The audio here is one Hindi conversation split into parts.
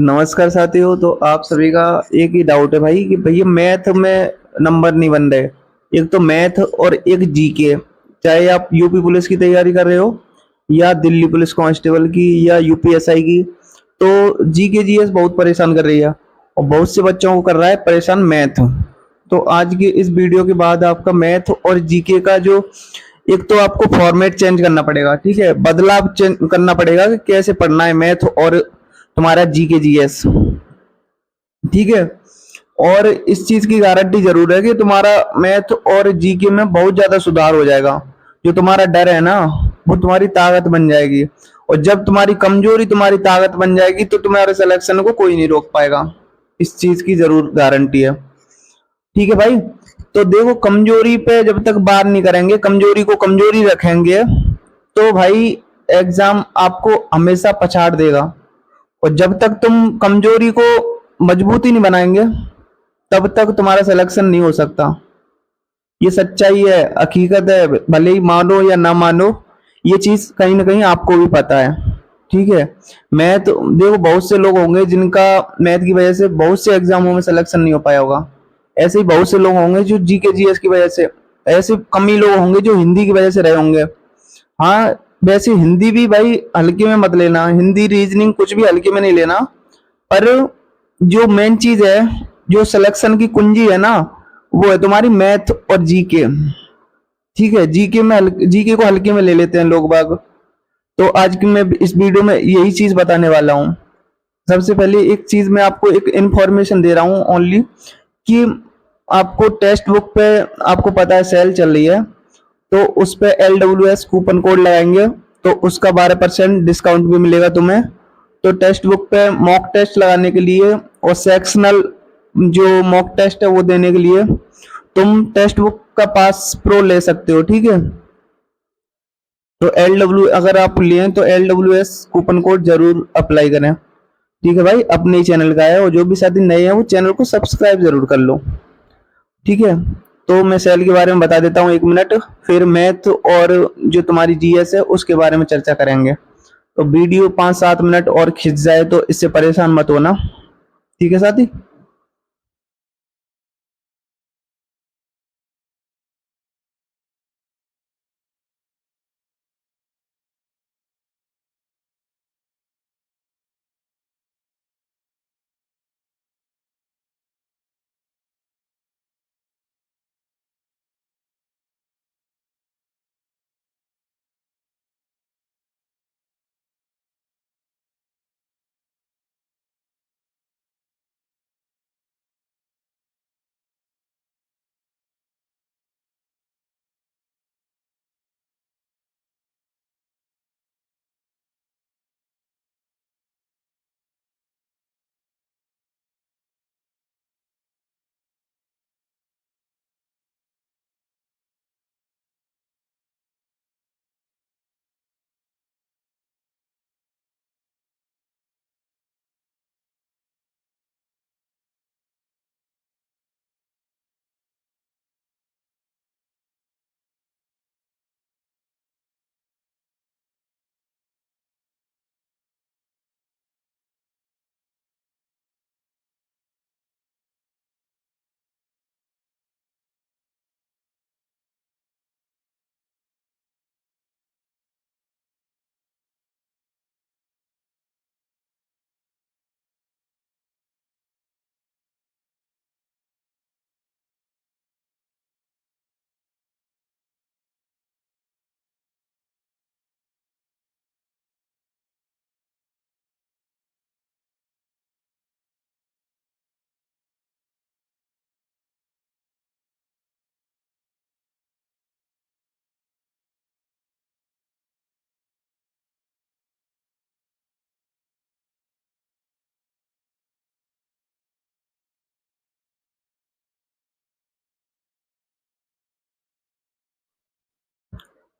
नमस्कार साथियों। तो आप सभी का एक ही डाउट है भाई कि भैया मैथ में नंबर नहीं बन रहे। एक तो मैथ और एक जीके। चाहे आप यूपी पुलिस की तैयारी कर रहे हो या दिल्ली पुलिस कांस्टेबल की या यूपीएसआई की, तो जीके जीएस बहुत परेशान कर रही है और बहुत से बच्चों को कर रहा है परेशान मैथ। तो आज की इस वीडियो के बाद आपका मैथ और जीके का जो एक तो आपको फॉर्मेट चेंज करना पड़ेगा, ठीक है, बदलाव चेंज करना पड़ेगा कि कैसे पढ़ना है मैथ और तुम्हारा जीके जीएस, ठीक है। और इस चीज की गारंटी जरूर है कि तुम्हारा मैथ और जीके में बहुत ज्यादा सुधार हो जाएगा। जो तुम्हारा डर है ना, वो तुम्हारी ताकत बन जाएगी। और जब तुम्हारी कमजोरी तुम्हारी ताकत बन जाएगी तो तुम्हारे सिलेक्शन को कोई नहीं रोक पाएगा। इस चीज की जरूर गारंटी है, ठीक है भाई। तो देखो, कमजोरी पे जब तक बात नहीं करेंगे, कमजोरी को कमजोरी रखेंगे, तो भाई एग्जाम आपको हमेशा पछाड़ देगा। और जब तक तुम कमजोरी को मजबूती नहीं बनाएंगे, तब तक तुम्हारा सिलेक्शन नहीं हो सकता। ये सच्चाई है, हकीकत है, भले ही मानो या ना मानो, ये चीज कहीं ना कहीं आपको भी पता है, ठीक है। मैथ, देखो बहुत से लोग होंगे जिनका मैथ की वजह से बहुत से एग्जामों में सिलेक्शन नहीं हो पाया होगा। ऐसे ही बहुत से लोग होंगे जो जीके जीएस की वजह से, ऐसे कम ही लोग होंगे जो हिंदी की वजह से रहे होंगे। हाँ, वैसे हिंदी भी भाई हल्के में मत लेना, हिंदी रीजनिंग कुछ भी हल्के में नहीं लेना। पर जो मेन चीज है, जो सिलेक्शन की कुंजी है ना, वो है तुम्हारी मैथ और जीके, ठीक है। जीके में, जीके को हल्के में ले लेते हैं लोग बाग। तो आज की मैं इस वीडियो में यही चीज बताने वाला हूँ। सबसे पहले एक चीज मैं आपको एक इंफॉर्मेशन दे रहा हूँ ओनली, कि आपको टेक्स्ट बुक पे, आपको पता है सेल चल रही है, तो उस पे LWS कूपन कोड लगाएंगे तो उसका 12% डिस्काउंट भी मिलेगा तुम्हें। तो टेक्स्ट बुक पे मॉक टेस्ट लगाने के लिए और सेक्शनल जो मॉक टेस्ट है वो देने के लिए तुम टेक्स्ट बुक का पास प्रो ले सकते हो, ठीक है। तो LW अगर आप लें तो LWS कूपन कोड जरूर अप्लाई करें, ठीक है भाई। अपने ही चैनल का है और जो भी साथी नए हैं वो चैनल को सब्सक्राइब जरूर कर लो, ठीक है। तो मैं सेल के बारे में बता देता हूँ 1 मिनट, फिर मैथ और जो तुम्हारी जीएस है उसके बारे में चर्चा करेंगे। तो वीडियो 5-7 मिनट और खिंच जाए तो इससे परेशान मत होना, ठीक है साथी।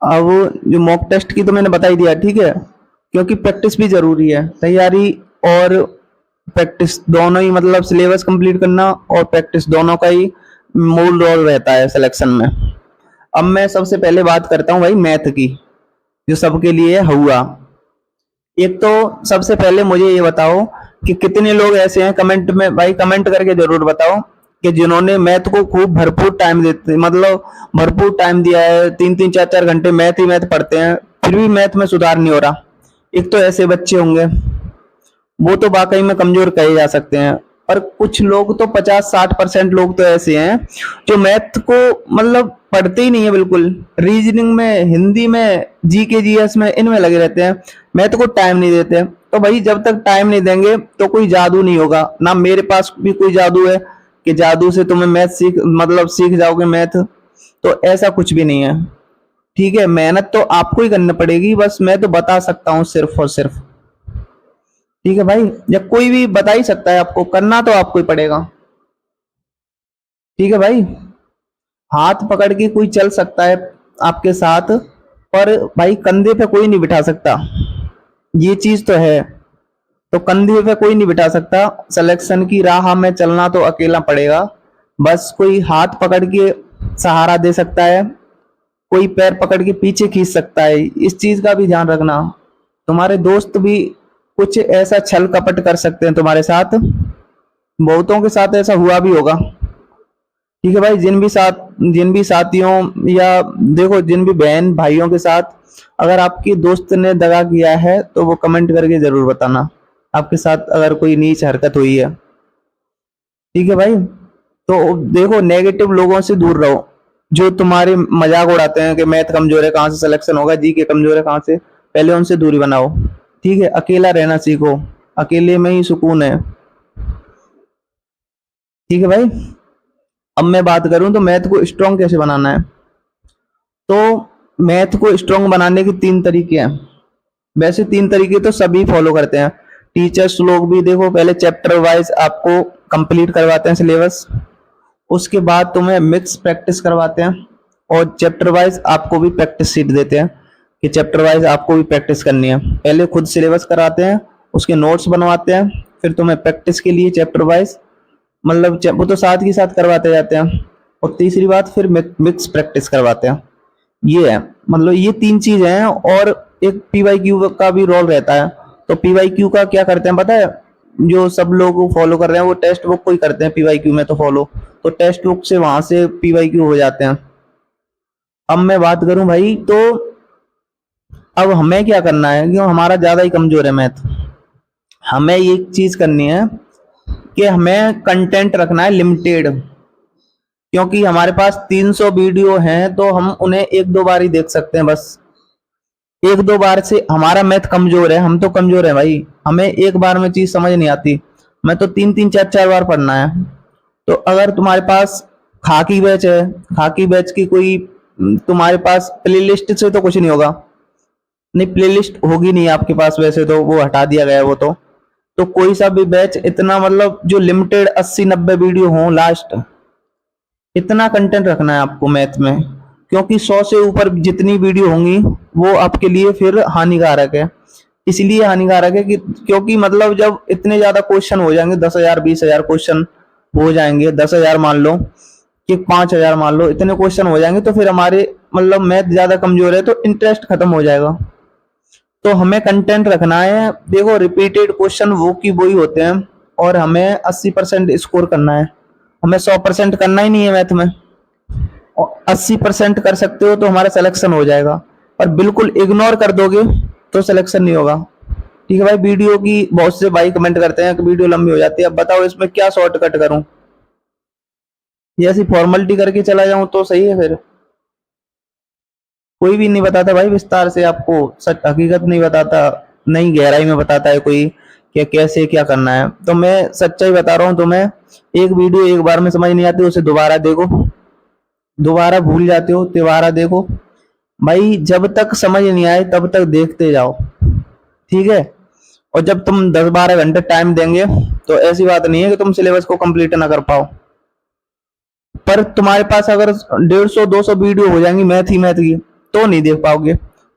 अब जो मॉक टेस्ट की तो मैंने बता ही दिया, ठीक है, क्योंकि प्रैक्टिस भी जरूरी है। तैयारी और प्रैक्टिस दोनों ही, मतलब सिलेबस कंप्लीट करना और प्रैक्टिस दोनों का ही मूल रोल रहता है सिलेक्शन में। अब मैं सबसे पहले बात करता हूँ भाई मैथ की, जो सबके लिए हुआ। एक तो सबसे पहले मुझे ये बताओ कि कितने लोग ऐसे हैं, कमेंट में भाई कमेंट करके जरूर बताओ कि जिन्होंने मैथ को खूब भरपूर टाइम देते, मतलब भरपूर टाइम दिया है, 3-3 4-4 घंटे मैथ ही मैथ पढ़ते हैं, फिर भी मैथ में सुधार नहीं हो रहा। एक तो ऐसे बच्चे होंगे, वो तो वाकई में कमजोर कहे जा सकते हैं। और कुछ लोग तो 50-60% लोग तो ऐसे हैं जो मैथ को मतलब पढ़ते ही नहीं है बिल्कुल, रीजनिंग में, हिंदी में, जीके जीएस में, इनमें लगे रहते हैं, मैथ को टाइम नहीं देते। तो भाई जब तक टाइम नहीं देंगे तो कोई जादू नहीं होगा ना, मेरे पास भी कोई जादू है कि जादू से तुम्हें मैथ सीख जाओगे मैथ, तो ऐसा कुछ भी नहीं है। ठीक है, मेहनत तो आपको ही करनी पड़ेगी, बस मैं तो बता सकता हूँ सिर्फ और सिर्फ। ठीक है भाई, या कोई भी बता ही सकता है, आपको करना तो आपको ही पड़ेगा। ठीक है भाई, हाथ पकड़ के कोई चल सकता है आपके साथ, पर भाई कंधे पे कोई नहीं बिठा सकता, ये चीज तो है। तो कंधे पे कोई नहीं बिठा सकता, सिलेक्शन की राह में चलना तो अकेला पड़ेगा। बस कोई हाथ पकड़ के सहारा दे सकता है, कोई पैर पकड़ के पीछे खींच सकता है, इस चीज का भी ध्यान रखना। तुम्हारे दोस्त भी कुछ ऐसा छल कपट कर सकते हैं तुम्हारे साथ, बहुतों के साथ ऐसा हुआ भी होगा। ठीक है भाई, जिन भी साथियों, या देखो जिन भी बहन भाइयों के साथ अगर आपकी दोस्त ने दगा किया है तो वो कमेंट करके जरूर बताना, आपके साथ अगर कोई नीच हरकत हुई है। ठीक है भाई, तो देखो नेगेटिव लोगों से दूर रहो, जो तुम्हारे मजाक उड़ाते हैं कि मैथ कमजोर है कहाँ से सिलेक्शन होगा, जी के कमजोर है कहाँ से, पहले उनसे दूरी बनाओ। ठीक है, अकेला रहना सीखो, अकेले में ही सुकून है। ठीक है भाई, अब मैं बात करूं तो मैथ को स्ट्रॉन्ग कैसे बनाना है। तो मैथ को स्ट्रॉन्ग बनाने के 3 तरीके हैं। वैसे 3 तरीके तो सभी फॉलो करते हैं, टीचर्स लोग भी। देखो पहले चैप्टर वाइज आपको कंप्लीट करवाते हैं सिलेबस, उसके बाद तुम्हें मिक्स प्रैक्टिस करवाते हैं, और चैप्टर वाइज आपको भी प्रैक्टिस सीट देते हैं कि चैप्टर वाइज आपको भी प्रैक्टिस करनी है। पहले खुद सिलेबस कराते हैं, उसके नोट्स बनवाते हैं, फिर तुम्हें प्रैक्टिस के लिए चैप्टर वाइज, मतलब वो तो साथ ही साथ करवाते जाते हैं, और तीसरी बात फिर मिक्स प्रैक्टिस करवाते हैं। ये है, मतलब ये 3 चीज हैं, और एक पीवाईक्यू का भी रोल रहता है। तो पीवाईक्यू का क्या करते हैं पता है, जो सब लोग फॉलो कर रहे हैं वो टेक्स्ट बुक को ही करते हैं पीवाईक्यू में तो फॉलो, तो टेक्स्ट बुक से वहां से पीवाईक्यू हो जाते हैं। अब मैं बात करूं भाई, तो अब हमें क्या करना है, क्यों हमारा ज्यादा ही कमजोर है मैथ, हमें ये चीज करनी है कि हमें कंटेंट रखना है लिमिटेड, क्योंकि हमारे पास 300 वीडियो हैं तो हम उन्हें 1-2 बार ही देख सकते हैं बस। 1-2 बार से हमारा मैथ कमजोर है, हम तो कमजोर है भाई, हमें एक बार में चीज समझ नहीं आती, मैं तो 3-3 4-4 बार पढ़ना है। तो अगर तुम्हारे पास खाकी बैच है, खाकी बैच की कोई तुम्हारे पास प्लेलिस्ट से तो कुछ नहीं होगा, नहीं प्लेलिस्ट होगी नहीं आपके पास, वैसे तो वो हटा दिया गया है वो तो कोई सा भी बैच इतना, मतलब जो लिमिटेड 80-90 वीडियो हो लास्ट, इतना कंटेंट रखना है आपको मैथ में, क्योंकि 100 से ऊपर जितनी वीडियो होंगी वो आपके लिए फिर हानिकारक है। इसलिए हानिकारक है कि क्योंकि मतलब जब इतने ज्यादा क्वेश्चन हो जाएंगे, 10,000 20,000 क्वेश्चन हो जाएंगे, 10,000 मान लो कि 5,000 मान लो, इतने क्वेश्चन हो जाएंगे तो फिर हमारे मतलब मैथ ज्यादा कमजोर है तो इंटरेस्ट खत्म हो जाएगा। तो हमें कंटेंट रखना है, देखो रिपीटेड क्वेश्चन वो की वही होते हैं, और हमें 80% स्कोर करना है, हमें 100% करना ही नहीं है मैथ में। और 80% कर सकते हो तो हमारा सिलेक्शन हो जाएगा, पर बिल्कुल इग्नोर कर दोगे तो सिलेक्शन नहीं होगा। ठीक है भाई, वीडियो की बहुत से भाई कमेंट करते हैं कि वीडियो लंबी हो जाती है, अब बताओ इसमें क्या शॉर्टकट करूं, ये ऐसी फॉर्मेलिटी करके चला जाऊं तो सही है फिर। कोई भी नहीं बताता भाई विस्तार से आपको, सच हकीकत नहीं बताता, नहीं गहराई में बताता है कोई कि कैसे क्या करना है। तो मैं सच्चाई बता रहा हूँ तुम्हें, एक वीडियो एक बार में समझ नहीं आती, उसे दोबारा देखो, दोबारा भूल जाते हो दोबारा देखो, भाई जब तक समझ नहीं आए तब तक देखते जाओ। ठीक है, और जब तुम 10-12 घंटे टाइम देंगे तो ऐसी बात नहीं है कि तुम सिलेबस को कंप्लीट ना कर पाओ, पर तुम्हारे पास अगर 150-200 वीडियो हो जाएंगी मैथ ही मैथ की तो नहीं देख पाओगे।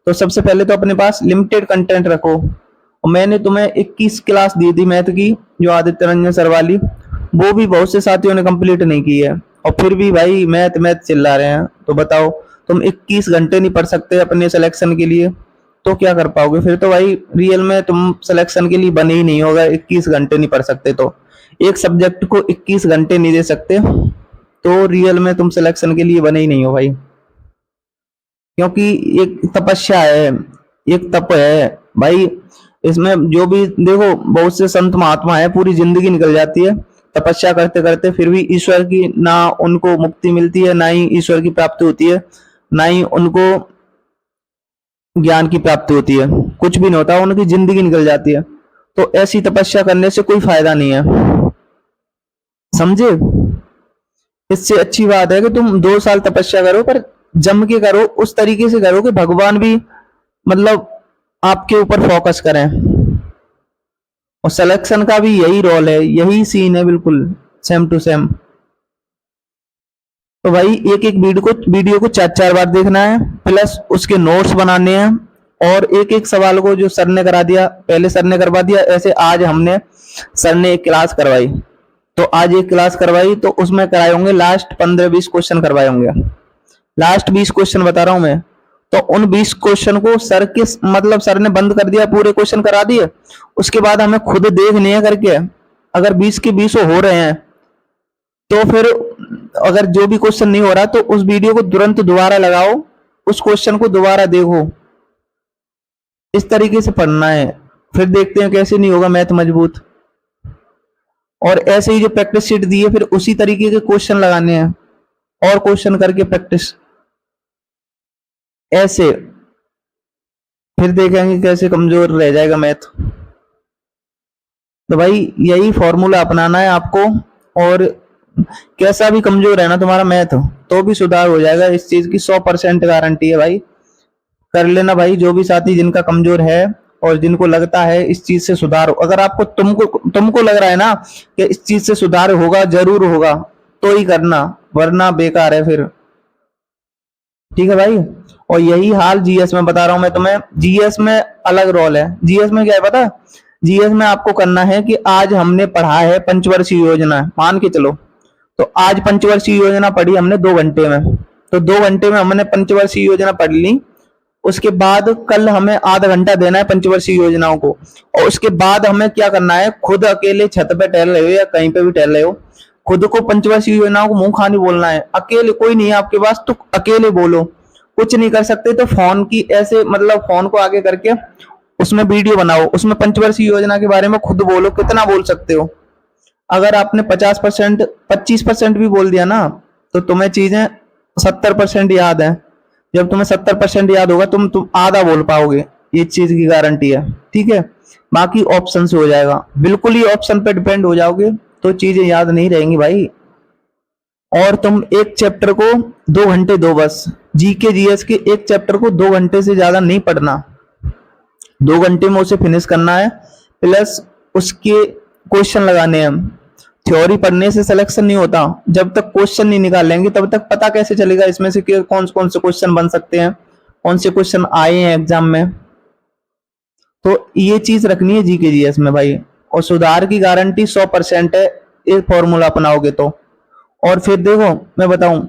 तो सबसे पहले तो अपने पास लिमिटेड कंटेंट रखो, और मैंने तुम्हें 21 क्लास दी थी मैथ की, जो आदित्य रंजन सर वाली, वो भी बहुत से साथियों ने कंप्लीट नहीं की है, और फिर भी भाई मैथ मैथ चिल्ला रहे हैं। तो बताओ, तुम 21 घंटे नहीं पढ़ सकते अपने सिलेक्शन के लिए, तो क्या कर पाओगे? फिर तो भाई रियल में तुम सिलेक्शन के लिए बने ही नहीं होगा। 21 घंटे नहीं पढ़ सकते तो, एक सब्जेक्ट को 21 घंटे नहीं दे सकते तो रियल में तुम सिलेक्शन के लिए बने ही नहीं हो भाई। क्योंकि एक तपस्या है, एक तप है भाई। इसमें जो भी देखो, बहुत से संत महात्मा है पूरी जिंदगी निकल जाती है तपस्या करते करते, फिर भी ईश्वर की ना उनको मुक्ति मिलती है, ना ही ईश्वर की प्राप्ति होती है, ना ही उनको ज्ञान की प्राप्ति होती है। कुछ भी नहीं होता, उनकी जिंदगी निकल जाती है। तो ऐसी तपस्या करने से कोई फायदा नहीं है, समझे? इससे अच्छी बात है कि तुम 2 साल तपस्या करो, पर जम के करो, उस तरीके से करो कि भगवान भी मतलब आपके ऊपर फोकस करें। और सिलेक्शन का भी यही रोल है, यही सीन है, बिल्कुल सेम टू सेम। तो भाई एक एक वीडियो को 4-4 बार देखना है, प्लस उसके नोट्स बनाने हैं। और एक एक सवाल को जो सर ने करा दिया, पहले सर ने करवा दिया, ऐसे आज हमने सर ने एक क्लास करवाई, तो आज एक क्लास करवाई तो उसमें कराए होंगे लास्ट 15-20 क्वेश्चन करवाए होंगे। लास्ट 20 क्वेश्चन बता रहा हूं मैं। तो उन 20 क्वेश्चन को सर के मतलब सर ने बंद कर दिया, पूरे क्वेश्चन करा दिए। उसके बाद हमें खुद देखने हैं करके, अगर 20 के 20 हो रहे हैं तो फिर अगर जो भी क्वेश्चन नहीं हो रहा तो उस वीडियो को तुरंत दोबारा लगाओ, उस क्वेश्चन को दोबारा देखो। इस तरीके से पढ़ना है, फिर देखते हैं कैसे नहीं होगा मैथ मजबूत। और ऐसे ही जो प्रैक्टिस शीट दी है, फिर उसी तरीके के क्वेश्चन लगाने हैं और क्वेश्चन करके प्रैक्टिस, ऐसे फिर देखेंगे कैसे कमजोर रह जाएगा मैथ। तो भाई यही फॉर्मूला अपनाना है आपको, और कैसा भी कमजोर है ना तुम्हारा मैथ, तो भी सुधार हो जाएगा। इस चीज की 100% गारंटी है भाई। कर लेना भाई, जो भी साथी जिनका कमजोर है और जिनको लगता है इस चीज से सुधार, अगर आपको तुमको लग रहा है ना कि इस चीज से सुधार होगा, जरूर होगा, तो ही करना, वरना बेकार है फिर। ठीक है भाई। और यही हाल जीएस में बता रहा हूं मैं तुम्हें। जीएस में अलग रोल है। जीएस में क्या है पता? जीएस में आपको करना है कि आज हमने पढ़ा है पंचवर्षीय योजना, मान के चलो। तो आज पंचवर्षीय योजना पढ़ी हमने 2 घंटे में, तो 2 घंटे में हमने पंचवर्षीय योजना पढ़ ली। उसके बाद कल हमें आधा घंटा देना है पंचवर्षीय योजनाओं को। और उसके बाद हमें क्या करना है, खुद अकेले छत पे टहल रहे हो या कहीं पे भी टहल रहे हो, खुद को पंचवर्षीय योजनाओं को मुंह खानी बोलना है। अकेले, कोई नहीं है आपके पास तो अकेले बोलो। कुछ नहीं कर सकते तो फोन की ऐसे मतलब फोन को आगे करके उसमें वीडियो बनाओ, उसमें पंचवर्षीय योजना के बारे में खुद बोलो। कितना बोल सकते हो? अगर आपने 50%, 25% भी बोल दिया ना, तो तुम्हें चीजें 70% याद है। जब तुम्हें 70% याद होगा, तुम आधा बोल पाओगे, ये चीज की गारंटी है। ठीक है, बाकी ऑप्शन से हो जाएगा। बिल्कुल ही ऑप्शन पे डिपेंड हो जाओगे तो चीजें याद नहीं रहेंगी भाई। और तुम एक चैप्टर को 2 घंटे दो, बस जीके जीएस के एक चैप्टर को 2 घंटे से ज्यादा नहीं पढ़ना। 2 घंटे में उसे फिनिश करना है, प्लस उसके क्वेश्चन लगाने हैं। थ्योरी पढ़ने से सिलेक्शन नहीं होता, जब तक क्वेश्चन नहीं निकालेंगे तब तक पता कैसे चलेगा इसमें से कौन कौन से क्वेश्चन बन सकते हैं, कौन से क्वेश्चन आए हैं एग्जाम में। तो ये चीज रखनी है जीके जीएस में भाई। और सुधार की गारंटी 100% है, एक फॉर्मूला अपनाओगे तो। और फिर देखो मैं बताऊं,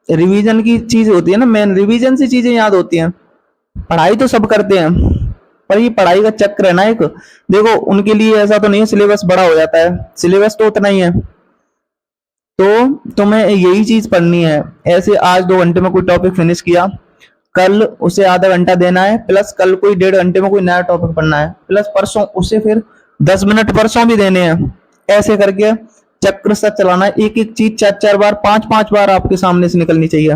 रिवीजन की चीज होती है ना, मेन रिवीजन से चीजें याद होती हैं। पढ़ाई तो सब करते हैं, पर ये पढ़ाई का चक्र है ना एक, देखो उनके लिए ऐसा तो नहीं है सिलेबस बड़ा हो जाता है, सिलेबस तो उतना ही है। तो तुम्हें यही चीज पढ़नी है। ऐसे आज 2 घंटे में कोई टॉपिक फिनिश किया, कल उसे आधा घंटा देना है, प्लस कल कोई 1.5 घंटे में कोई नया टॉपिक पढ़ना है, प्लस परसों उसे फिर 10 मिनट परसों भी देने हैं। ऐसे करके चक्र से चलाना है। एक एक चीज 4-4 बार, 5-5 बार आपके सामने से निकलनी चाहिए।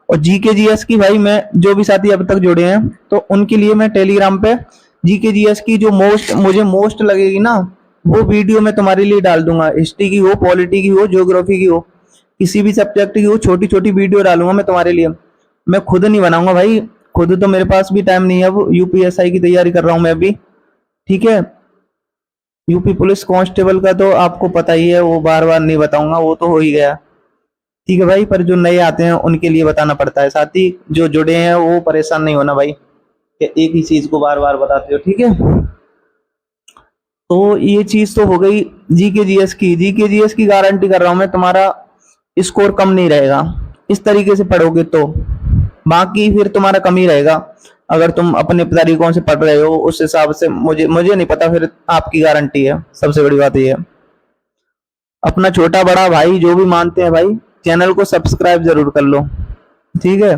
और जीके जीएस की भाई, मैं जो भी साथी अब तक जुड़े हैं तो उनके लिए मैं टेलीग्राम पे जीके जीएस की जो मुझे मोस्ट लगेगी ना, वो वीडियो मैं तुम्हारे लिए डाल दूंगा। हिस्ट्री की हो, पॉलिटी की हो, ज्योग्राफी की हो, किसी भी सब्जेक्ट की हो, छोटी छोटी वीडियो डालूंगा मैं तुम्हारे लिए। मैं खुद नहीं बनाऊंगा भाई, खुद तो मेरे पास भी टाइम नहीं है। अब यूपीएसआई की तैयारी कर रहा हूं मैं अभी। ठीक है, यूपी पुलिस कांस्टेबल का तो आपको पता ही है, वो बार बार नहीं बताऊंगा, वो तो हो ही गया। ठीक है भाई, पर जो नए आते हैं उनके लिए बताना पड़ता है। साथ ही जो जुड़े हैं वो परेशान नहीं होना भाई कि एक ही चीज को बार बार बताते हो। ठीक है, तो ये चीज तो हो गई जीके जीएस की। जीके जीएस की गारंटी कर रहा हूं मैं, तुम्हारा स्कोर कम नहीं रहेगा इस तरीके से पढ़ोगे तो। बाकी फिर तुम्हारा कम ही रहेगा। अगर तुम अपने तरीकों से पढ़ रहे हो उस हिसाब से, मुझे मुझे नहीं पता, फिर आपकी गारंटी है। सबसे बड़ी बात ये है, अपना छोटा बड़ा भाई जो भी मानते हैं भाई, चैनल को सब्सक्राइब जरूर कर लो, ठीक है।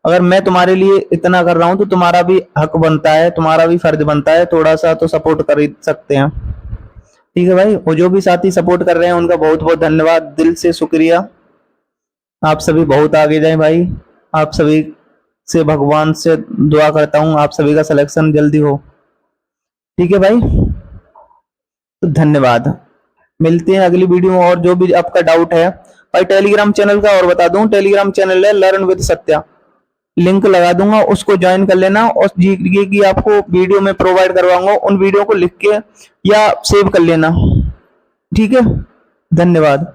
अगर मैं तुम्हारे लिए इतना कर रहा हूं तो तुम्हारा भी हक बनता है, तुम्हारा भी फर्ज बनता है, थोड़ा सा तो सपोर्ट कर ही सकते हैं, ठीक है भाई। वो जो भी साथी सपोर्ट कर रहे हैं उनका बहुत बहुत धन्यवाद, दिल से शुक्रिया। आप सभी बहुत आगे जाएं भाई। आप सभी से भगवान से दुआ करता हूँ आप सभी का सिलेक्शन जल्दी हो, ठीक है भाई। तो धन्यवाद, मिलते हैं अगली वीडियो में। और जो भी आपका डाउट है भाई, टेलीग्राम चैनल का और बता दूं, टेलीग्राम चैनल है लर्न विद सत्या, लिंक लगा दूंगा, उसको ज्वाइन कर लेना। और जीके की आपको वीडियो में प्रोवाइड करवाऊंगा, उन वीडियो को लिख के या सेव कर लेना, ठीक है। धन्यवाद।